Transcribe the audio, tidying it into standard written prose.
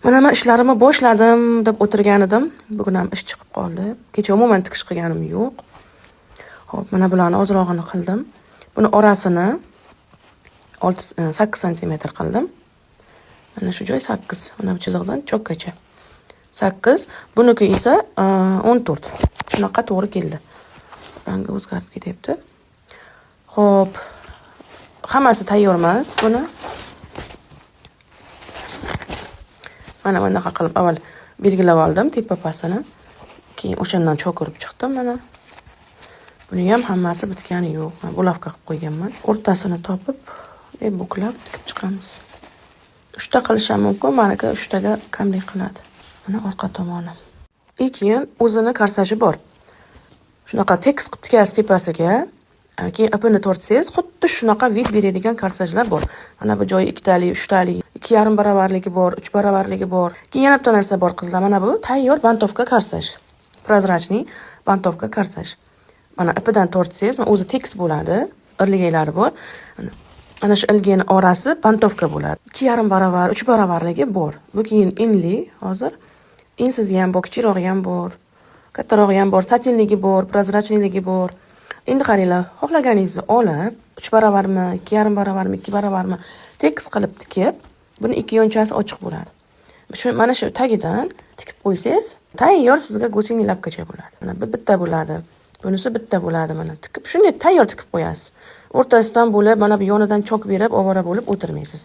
Mana men ishlarimni boshladim deb o'tirgan edim. Bugun ham ish chiqib qoldi. Kecha umuman tikish qilganim yo'q. Xo'p, mana bularni ozrog'ini qildim. Buni orasini 8 sm qildim. Mana shu joy 8, mana bu chiziqdan chokkacha. 8, buniki esa 14. Shunaqa to'g'ri keldi. Rangi o'zgarib ketyapti. Xo'p, hammasi tayyor emas buni. Mana bunaqa qilib avval belgilab oldim tepa pastini. Keyin o'shandan chok urib chiqdim mana. Buni ham hammasi bitgani yo'q. Men bulavka qilib qo'yganman. O'rtasini topib, buklab tikib chiqamiz. 3 ta qilish ham mumkin, meniki 3 taga kamlik qiladi. Mana orqa tomoni. Keyin o'zini korsaji bor. Shunaqa tekis qilib tikasiz tepasiga. Keyin ipini tortsangiz, xuddi shunaqa vid beradigan korsajlar bor. Mana bu joyi 2 talik, 3 talik, 2,5 baravarligi bor, 3 baravarligi bor. Keyin yana bitta narsa bor qizlar. Mana bu tayyor bantovka korsaj. Prozrachniy bantovka korsaj. Mana ipidan tortsangiz, o'zi tekis bo'ladi, irligaylari bor. Ana shu ilgani orasi bantovka bo'ladi. 2,5 baravar, 3 baravarligi bor. Bu keyin inli hozir. Insizgi ham bor, kichikroqi ham bor. Kattarog'i ham bor, satinligi bor, prozrachniyligi bor. Endi qaranglar, xohlaganingizni olib, 3 baravarmi, 2,5 baravarmi, 2 baravarmi tekis qilib tikib, buni ikki yonchasi ochiq bo'ladi. Mana shu tagidan tikib qo'ysangiz, tayyor sizga go'singni lapgacha bo'ladi. Mana bu bitta bo'ladi. Bunisi bitta bo'ladi mana. Tikib, shunday tayyor tikib qo'yasiz. O'rtasidan bo'lib, mana bu yonidan chok berib, ovora bo'lib o'tirmaysiz.